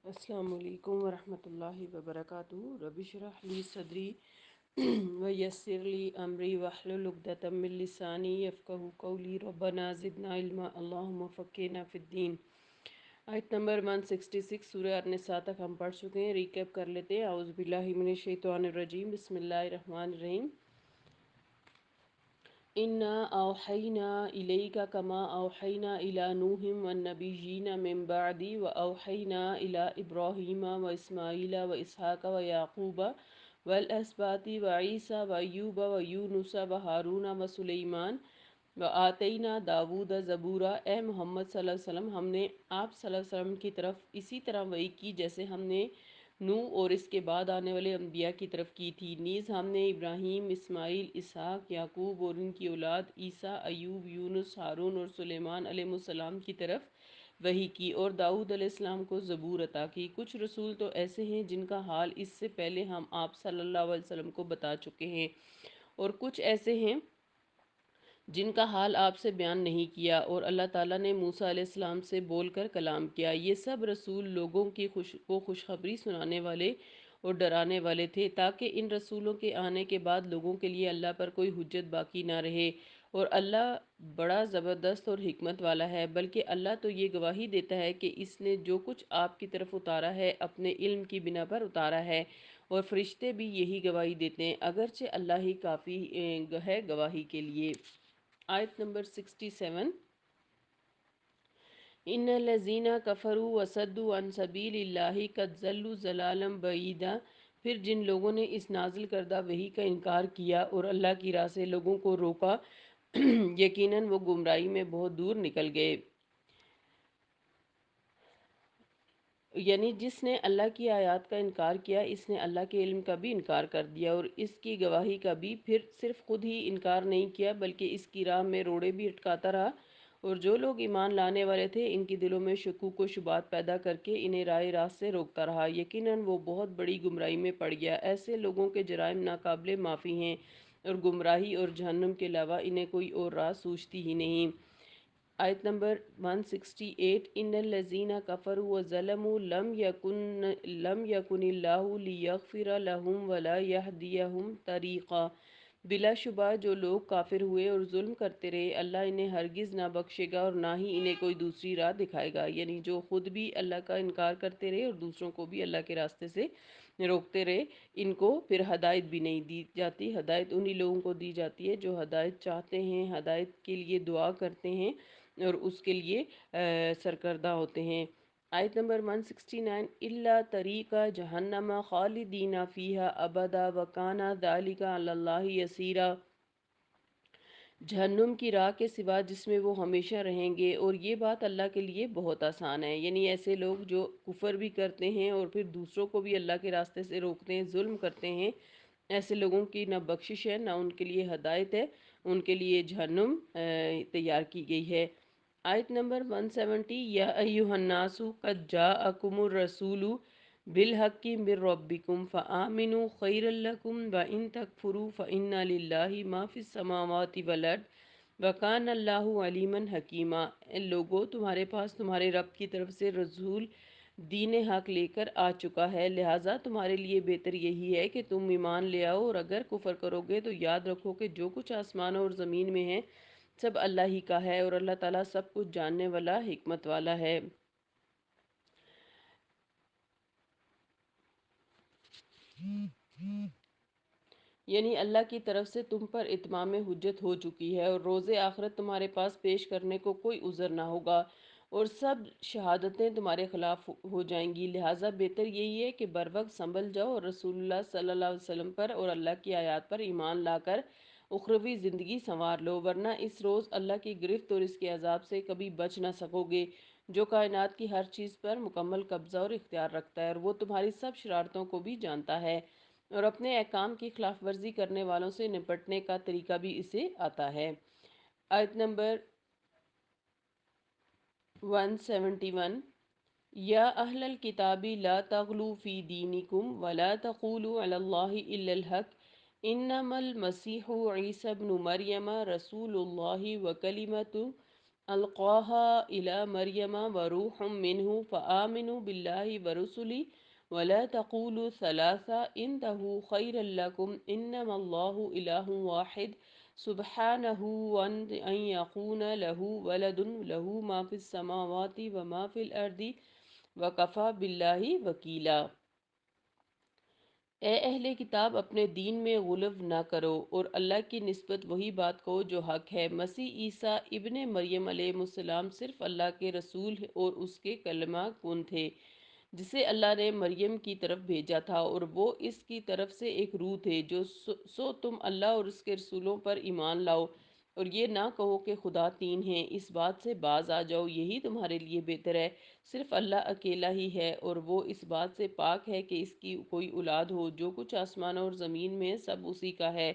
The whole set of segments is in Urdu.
السلام علیکم ورحمۃ اللہ وبرکاتہ. رب اشرح لی صدری ویسر لی امری واحلل عقدۃ من لسانی یفقہوا قولی. ربنا زدنا علما اللہم فقہنا فی الدین. آیت نمبر 166 سورہ النساء تک ہم پڑھ چکے ہیں. ریکیپ کر لیتے ہیں. اعوذ باللہ من الشیطان الرجیم. بسم اللہ الرحمن الرحیم. انا اوحینا الیک کما اوحینا الی نوح والنبیین من بعدی واوحینا الی ابراہیم واسماعیل واسحاق ویعقوب والاسباط وعیسی وایوب ویونس وہارون وسلیمان وآتینا داود زبورا. اے محمد صلی اللہ علیہ وسلم، ہم نے آپ صلی اللہ علیہ وسلم کی طرف اسی طرح وحی کی جیسے ہم نے نوح اور اس کے بعد آنے والے انبیاء کی طرف کی تھی. نیز ہم نے ابراہیم، اسماعیل، اسحاق، یعقوب اور ان کی اولاد عیسیٰ، ایوب، یونس، ہارون اور سلیمان علیہ السلام کی طرف وحی کی، اور داؤد علیہ السلام کو زبور عطا کی. کچھ رسول تو ایسے ہیں جن کا حال اس سے پہلے ہم آپ صلی اللہ علیہ وسلم کو بتا چکے ہیں، اور کچھ ایسے ہیں جن کا حال آپ سے بیان نہیں کیا، اور اللہ تعالیٰ نے موسیٰ علیہ السلام سے بول کر کلام کیا. یہ سب رسول لوگوں کی خوشخبری سنانے والے اور ڈرانے والے تھے، تاکہ ان رسولوں کے آنے کے بعد لوگوں کے لیے اللہ پر کوئی حجت باقی نہ رہے. اور اللہ بڑا زبردست اور حکمت والا ہے. بلکہ اللہ تو یہ گواہی دیتا ہے کہ اس نے جو کچھ آپ کی طرف اتارا ہے اپنے علم کی بنا پر اتارا ہے، اور فرشتے بھی یہی گواہی دیتے ہیں، اگرچہ اللہ ہی کافی ہے گواہی کے لیے. آیت نمبر 67. ان الذین کفروا وصدوا عن سبیل اللہ قد ضلوا ضلالا بعیدا. پھر جن لوگوں نے اس نازل کردہ وحی کا انکار کیا اور اللہ کی راہ سے لوگوں کو روکا، یقیناً وہ گمراہی میں بہت دور نکل گئے. یعنی جس نے اللہ کی آیات کا انکار کیا، اس نے اللہ کے علم کا بھی انکار کر دیا، اور اس کی گواہی کا بھی. پھر صرف خود ہی انکار نہیں کیا بلکہ اس کی راہ میں روڑے بھی اٹکاتا رہا. اور جو لوگ ایمان لانے والے تھے ان کی دلوں میں شکوک و شبہات پیدا کر کے انہیں راہ راست سے روکتا رہا. یقیناً وہ بہت بڑی گمراہی میں پڑ گیا. ایسے لوگوں کے جرائم ناقابل معافی ہیں، اور گمراہی اور جہنم کے علاوہ انہیں کوئی اور راہ سوچتی ہی نہیں. آیت نمبر 168. ان الذین کفروا وظلموا لم یکن اللہ لیغفر لهم ولا یہدیہم طریقا. بلا شبہ جو لوگ کافر ہوئے اور ظلم کرتے رہے، اللہ انہیں ہرگز نہ بخشے گا اور نہ ہی انہیں کوئی دوسری راہ دکھائے گا. یعنی جو خود بھی اللہ کا انکار کرتے رہے اور دوسروں کو بھی اللہ کے راستے سے روکتے رہے، ان کو پھر ہدایت بھی نہیں دی جاتی. ہدایت انہی لوگوں کو دی جاتی ہے جو ہدایت چاہتے ہیں، ہدایت کے لیے دعا کرتے ہیں اور اس کے لیے سرکردہ ہوتے ہیں. آیت نمبر 169. الا طریق جہنم خالدین فیہا ابدا وکان ذلک علی اللہ یسیرا. جہنم کی راہ کے سوا جس میں وہ ہمیشہ رہیں گے، اور یہ بات اللہ کے لیے بہت آسان ہے. یعنی ایسے لوگ جو کفر بھی کرتے ہیں اور پھر دوسروں کو بھی اللہ کے راستے سے روکتے ہیں، ظلم کرتے ہیں، ایسے لوگوں کی نہ بخشش ہے نہ ان کے لیے ہدایت ہے. ان کے لیے جہنم تیار کی گئی ہے. آیت نمبر 170. یا ایہا الناس قد جاءکم الرسول بالحق من ربکم فآمنوا خیرا لکم وان تکفروا فإن للہ ما فی السماوات والارض وکان اللہ علیما حکیما. لوگو، تمہارے پاس تمہارے رب کی طرف سے رسول دین حق لے کر آ چکا ہے، لہٰذا تمہارے لیے بہتر یہی ہے کہ تم ایمان لے آؤ، اور اگر کفر کرو گے تو یاد رکھو کہ جو کچھ آسمانوں اور زمین میں ہے سب اللہ ہی کا ہے، اور اللہ تعالیٰ سب کچھ جاننے والا، حکمت والا ہے. یعنی اللہ کی طرف سے تم پر اتمام حجت ہو چکی ہے، اور روز آخرت تمہارے پاس پیش کرنے کو کوئی عذر نہ ہوگا، اور سب شہادتیں تمہارے خلاف ہو جائیں گی. لہٰذا بہتر یہی ہے کہ بروقت سنبھل جاؤ اور رسول اللہ صلی اللہ علیہ وسلم پر اور اللہ کی آیات پر ایمان لا کر اخروی زندگی سنوار لو، ورنہ اس روز اللہ کی گرفت اور اس کے عذاب سے کبھی بچ نہ سکو گے، جو کائنات کی ہر چیز پر مکمل قبضہ اور اختیار رکھتا ہے، اور وہ تمہاری سب شرارتوں کو بھی جانتا ہے، اور اپنے احکام کی خلاف ورزی کرنے والوں سے نپٹنے کا طریقہ بھی اسے آتا ہے. آیت نمبر 171. یا اہل الکتاب لا تغلوا فی دینکم ولا تقولوا علی اللہ الا الحق انما المسیح عیسی ابن مریم رسول اللہ وکلمتہ ألقاها إلى مريم وروح منه فآمنوا بالله ورسله ولا تقولوا ثلاثة انتهوا خيرا لكم إنما الله إله واحد سبحانه أن يكون له ولد له ما في السماوات وما في الأرض وكفى بالله وكيلا۔ اے اہل کتاب، اپنے دین میں غلو نہ کرو اور اللہ کی نسبت وہی بات کہو جو حق ہے۔ مسیح عیسیٰ ابن مریم علیہ السلام صرف اللہ کے رسول اور اس کے کلمہ کن تھے، جسے اللہ نے مریم کی طرف بھیجا تھا، اور وہ اس کی طرف سے ایک روح تھے۔ جو سو تم اللہ اور اس کے رسولوں پر ایمان لاؤ اور یہ نہ کہو کہ خدا تین ہیں، اس بات سے باز آ جاؤ، یہی تمہارے لیے بہتر ہے۔ صرف اللہ اکیلا ہی ہے اور وہ اس بات سے پاک ہے کہ اس کی کوئی اولاد ہو۔ جو کچھ آسمانوں اور زمین میں سب اسی کا ہے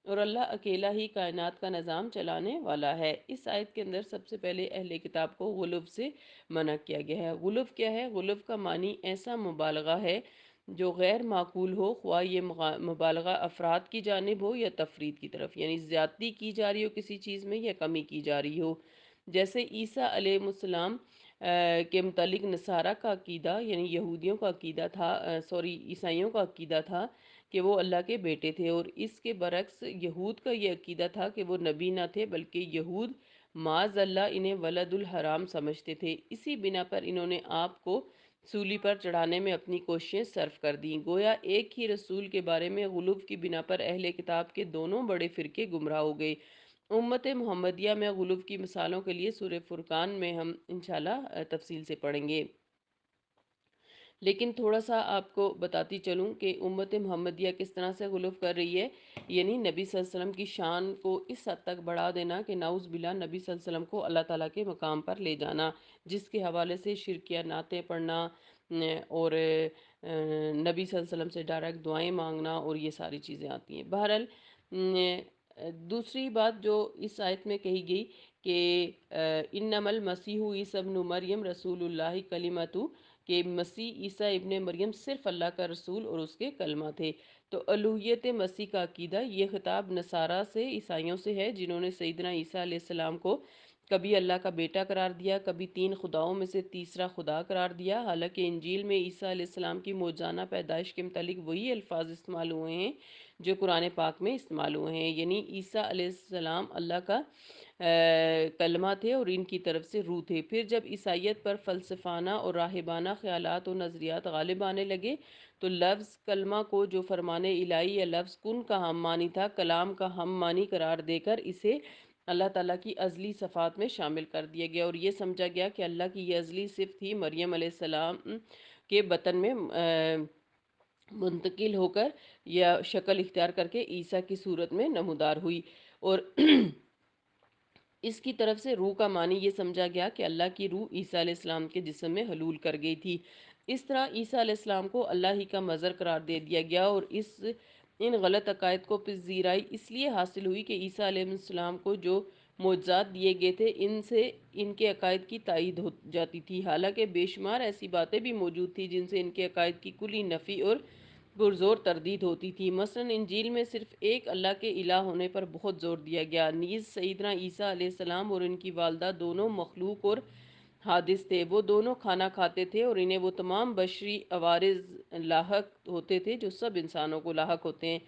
اور اللہ اکیلا ہی کائنات کا نظام چلانے والا ہے۔ اس آیت کے اندر سب سے پہلے اہل کتاب کو غلو سے منع کیا گیا ہے۔ غلو کیا ہے؟ غلو کا معنی ایسا مبالغہ ہے جو غیر معقول ہو، خواہ یہ مبالغہ افراد کی جانب ہو یا تفرید کی طرف، یعنی زیادتی کی جا رہی ہو کسی چیز میں یا کمی کی جا رہی ہو۔ جیسے عیسیٰ علیہ السلام کے متعلق نصارہ کا عقیدہ، یعنی یہودیوں کا عقیدہ تھا، عیسائیوں کا عقیدہ تھا کہ وہ اللہ کے بیٹے تھے، اور اس کے برعکس یہود کا یہ عقیدہ تھا کہ وہ نبی نہ تھے بلکہ یہود معاذ اللہ انہیں ولد الحرام سمجھتے تھے۔ اسی بنا پر انہوں نے آپ کو سولی پر چڑھانے میں اپنی کوششیں صرف کر دیں۔ گویا ایک ہی رسول کے بارے میں غلو کی بنا پر اہل کتاب کے دونوں بڑے فرقے گمراہ ہو گئے۔ امت محمدیہ میں غلو کی مثالوں کے لیے سورہ فرقان میں ہم انشاءاللہ تفصیل سے پڑھیں گے، لیکن تھوڑا سا آپ کو بتاتی چلوں کہ امت محمدیہ کس طرح سے غلو کر رہی ہے۔ یعنی نبی صلی اللہ علیہ وسلم کی شان کو اس حد تک بڑھا دینا کہ نعوذ باللہ نبی صلی اللہ علیہ وسلم کو اللہ تعالیٰ کے مقام پر لے جانا، جس کے حوالے سے شرکیہ نعتیں پڑھنا اور نبی صلی اللہ علیہ وسلم سے ڈائریکٹ دعائیں مانگنا، اور یہ ساری چیزیں آتی ہیں۔ بہرحال دوسری بات جو اس آیت میں کہی گئی کہ انما المسیح عیسی ابن مریم رسول اللہ کلمۃ، کہ مسیح عیسیٰ ابن مریم صرف اللہ کا رسول اور اس کے کلمہ تھے۔ تو الوہیت مسیح کا عقیدہ، یہ خطاب نصارہ سے، عیسائیوں سے ہے، جنہوں نے سیدنا عیسیٰ علیہ السلام کو کبھی اللہ کا بیٹا قرار دیا، کبھی تین خداؤں میں سے تیسرا خدا قرار دیا، حالانکہ انجیل میں عیسیٰ علیہ السلام کی موجزانہ پیدائش کے متعلق وہی الفاظ استعمال ہوئے ہیں جو قرآن پاک میں استعمال ہوئے ہیں۔ یعنی عیسیٰ علیہ السلام اللہ کا کلمہ تھے اور ان کی طرف سے روح تھے۔ پھر جب عیسائیت پر فلسفانہ اور راہبانہ خیالات و نظریات غالب آنے لگے تو لفظ کلمہ کو، جو فرمان الہی یا لفظ کن کا ہم معنی تھا، کلام کا ہم معنی قرار دے کر اسے اللہ تعالیٰ کی ازلی صفات میں شامل کر دیا گیا، اور یہ سمجھا گیا کہ اللہ کی یہ ازلی صفت تھی مریم علیہ السلام کے بطن میں منتقل ہو کر یا شکل اختیار کر کے عیسیٰ کی صورت میں نمودار ہوئی، اور اس کی طرف سے روح کا معنی یہ سمجھا گیا کہ اللہ کی روح عیسیٰ علیہ السلام کے جسم میں حلول کر گئی تھی۔ اس طرح عیسیٰ علیہ السلام کو اللہ ہی کا مظہر قرار دے دیا گیا، اور ان غلط عقائد کو پذیرائی اس لیے حاصل ہوئی کہ عیسیٰ علیہ السلام کو جو معجزات دیے گئے تھے ان سے ان کے عقائد کی تائید ہو جاتی تھی، حالانکہ بے شمار ایسی باتیں بھی موجود تھیں جن سے ان کے عقائد کی کلی نفی اور پرزور تردید ہوتی تھی۔ مثلا انجیل میں صرف ایک اللہ کے الہ ہونے پر بہت زور دیا گیا۔ نیز سیدنا عیسیٰ علیہ السلام اور ان کی والدہ دونوں مخلوق اور حادث تھے، وہ دونوں کھانا کھاتے تھے اور انہیں وہ تمام بشری عوارض لاحق ہوتے تھے جو سب انسانوں کو لاحق ہوتے ہیں۔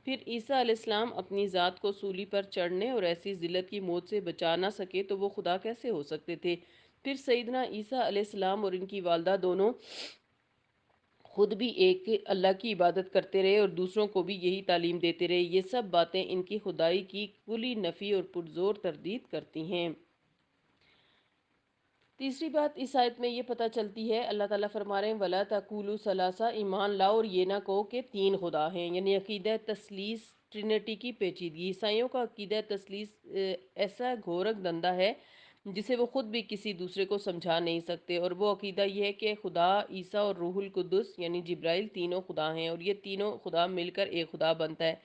پھر عیسیٰ علیہ السلام اپنی ذات کو سولی پر چڑھنے اور ایسی ذلت کی موت سے بچا نہ سکے تو وہ خدا کیسے ہو سکتے تھے؟ پھر سیدنا عیسیٰ علیہ السلام اور ان کی والدہ دونوں خود بھی ایک اللہ کی عبادت کرتے رہے اور دوسروں کو بھی یہی تعلیم دیتے رہے۔ یہ سب باتیں ان کی خدائی کی کلی نفی اور پرزور تردید کرتی ہیں۔ تیسری بات اس آیت میں یہ پتہ چلتی ہے، اللہ تعالیٰ فرما رہے ہیں وَلَا تَقُولُوا ثَلَاثَةٌ، ایمان لاؤ اور یہ نہ کہو کہ تین خدا ہیں، یعنی عقیدہ تثلیث، ٹرینٹی کی پیچیدگی۔ عیسائیوں کا عقیدہ تثلیث ایسا گھورک دندہ ہے جسے وہ خود بھی کسی دوسرے کو سمجھا نہیں سکتے، اور وہ عقیدہ یہ ہے کہ خدا، عیسیٰ اور روح القدس یعنی جبرائیل تینوں خدا ہیں، اور یہ تینوں خدا مل کر ایک خدا بنتا ہے۔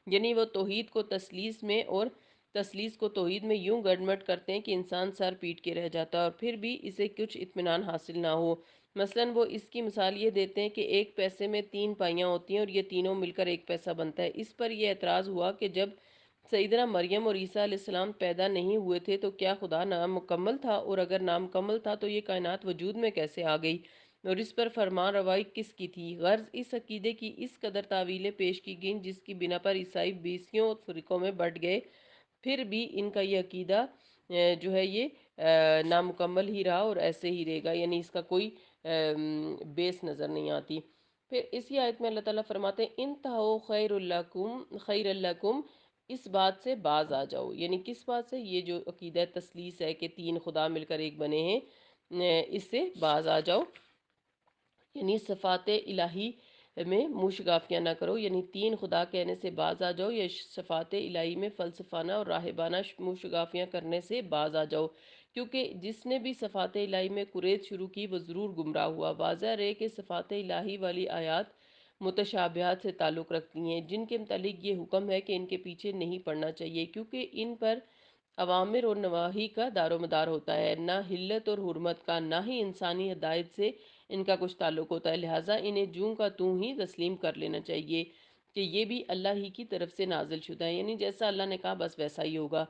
یعنی وہ توحید کو تثلیث میں اور تثلیث کو توحید میں یوں گڑمٹ کرتے ہیں کہ انسان سر پیٹ کے رہ جاتا ہے اور پھر بھی اسے کچھ اطمینان حاصل نہ ہو۔ مثلا وہ اس کی مثال یہ دیتے ہیں کہ ایک پیسے میں تین پائیاں ہوتی ہیں اور یہ تینوں مل کر ایک پیسہ بنتا ہے۔ اس پر یہ اعتراض ہوا کہ جب سیدنا مریم اور عیسیٰ علیہ السلام پیدا نہیں ہوئے تھے تو کیا خدا نامکمل تھا؟ اور اگر نامکمل تھا تو یہ کائنات وجود میں کیسے آ گئی؟ اور اس پر فرمان روائی کس کی تھی؟ غرض اس عقیدے کی اس قدر تعویلیں پیش کی گئیں جس کی بنا پر عیسائی بیسیوں فرقوں میں بٹ گئے، پھر بھی ان کا یہ عقیدہ جو ہے یہ نامکمل ہی رہا اور ایسے ہی رہے گا، یعنی اس کا کوئی بیس نظر نہیں آتی۔ پھر اسی آیت میں اللہ تعالیٰ فرماتے ہیں انتہو خیر اللکم، اس بات سے باز آ جاؤ، یعنی کس بات سے؟ یہ جو عقیدہ تثلیث ہے کہ تین خدا مل کر ایک بنے ہیں، اس سے باز آ جاؤ، یعنی صفات الہی میں منہ شگافیاں نہ کرو، یعنی تین خدا کہنے سے باز آ جاؤ، یا صفات الہی میں فلسفانہ اور راہبانہ منہ شگافیاں کرنے سے باز آ جاؤ، کیونکہ جس نے بھی صفات الہی میں قریت شروع کی وہ ضرور گمراہ ہوا۔ واضح رہے کہ صفات الہی والی آیات متشابہات سے تعلق رکھتی ہیں، جن کے متعلق یہ حکم ہے کہ ان کے پیچھے نہیں پڑنا چاہیے، کیونکہ ان پر اوامر اور نواہی کا دار و مدار ہوتا ہے، نہ حلت اور حرمت کا، نہ ہی انسانی ہدایت سے ان کا کچھ تعلق ہوتا ہے، لہٰذا انہیں جوں کا توں ہی تسلیم کر لینا چاہیے کہ یہ بھی اللہ ہی کی طرف سے نازل شدہ ہے، یعنی جیسا اللہ نے کہا بس ویسا ہی ہوگا،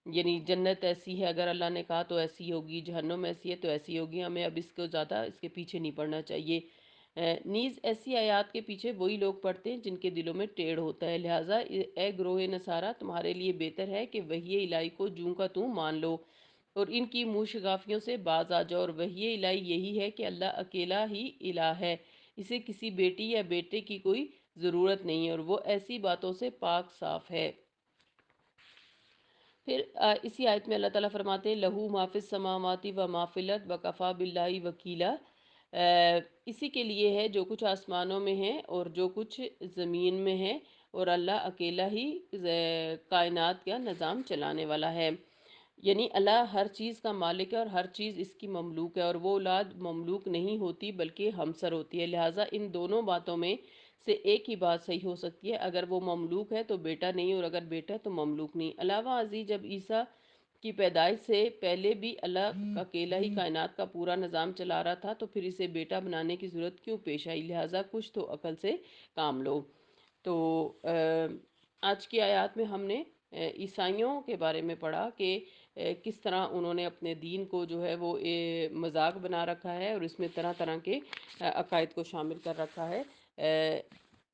یعنی جنت ایسی ہے اگر اللہ نے کہا تو ایسی ہوگی، جہنم ایسی ہے تو ایسی ہوگی، ہمیں اب اس کو زیادہ اس کے پیچھے نہیں پڑنا چاہیے۔ نیز ایسی آیات کے پیچھے وہی لوگ پڑھتے ہیں جن کے دلوں میں ٹیڑھ ہوتا ہے، لہٰذا اے گروہ نصارہ تمہارے لیے بہتر ہے کہ وحی الہی کو جوں کا توں مان لو اور ان کی منہ شگافیوں سے باز آ جاؤ، اور وحی الہی یہی ہے کہ اللہ اکیلا ہی الہ ہے، اسے کسی بیٹی یا بیٹے کی کوئی ضرورت نہیں ہے اور وہ ایسی باتوں سے پاک صاف ہے۔ پھر اسی آیت میں اللہ تعالیٰ فرماتے ہیں لہو ما فی السماوات و ما فی الارض وکفیٰ باللہ وکیلا، اسی کے لیے ہے جو کچھ آسمانوں میں ہے اور جو کچھ زمین میں ہے، اور اللہ اکیلا ہی کائنات کا نظام چلانے والا ہے، یعنی اللہ ہر چیز کا مالک ہے اور ہر چیز اس کی مملوک ہے، اور وہ اولاد مملوک نہیں ہوتی بلکہ ہمسر ہوتی ہے، لہٰذا ان دونوں باتوں میں سے ایک ہی بات صحیح ہو سکتی ہے، اگر وہ مملوک ہے تو بیٹا نہیں، اور اگر بیٹا ہے تو مملوک نہیں۔ علاوہ ازیں جب عیسیٰ کی پیدائش سے پہلے بھی اللہ اکیلا ہی کائنات کا پورا نظام چلا رہا تھا، تو پھر اسے بیٹا بنانے کی ضرورت کیوں پیش آئی؟ لہٰذا کچھ تو عقل سے کام لو۔ تو آج کی آیات میں ہم نے عیسائیوں کے بارے میں پڑھا کہ کس طرح انہوں نے اپنے دین کو جو ہے وہ مذاق بنا رکھا ہے اور اس میں طرح طرح کے عقائد کو شامل کر رکھا ہے۔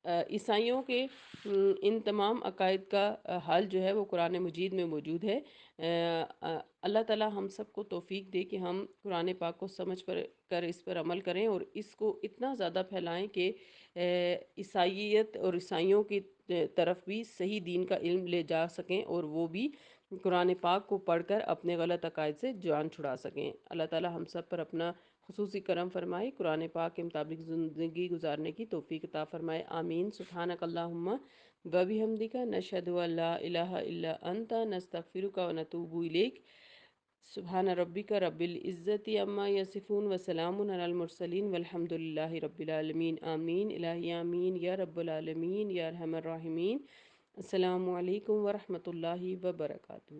عیسائیوں کے ان تمام عقائد کا حل جو ہے وہ قرآن مجید میں موجود ہے۔ اللہ تعالی ہم سب کو توفیق دے کہ ہم قرآن پاک کو سمجھ کر اس پر عمل کریں اور اس کو اتنا زیادہ پھیلائیں کہ عیسائیت اور عیسائیوں کی طرف بھی صحیح دین کا علم لے جا سکیں اور وہ بھی قرآن پاک کو پڑھ کر اپنے غلط عقائد سے جان چھڑا سکیں۔ اللہ تعالی ہم سب پر اپنا خصوصی کرم فرمائے، قرآن پاک کے مطابق زندگی گزارنے کی توفیق عطا فرمائے، آمین۔ سبحانک اللہم و بحمدک، نشہد ان لا الہ الا انت، نستغفرک و نتوب الیک۔ سبحان ربک رب العزت عما یصفون وسلام علی المرسلین والحمد للہ رب العالمین، آمین الہی آمین یا رب العالمین یا ارحم الراحمین۔ السلام علیکم ورحمۃ اللہ وبرکاتہ۔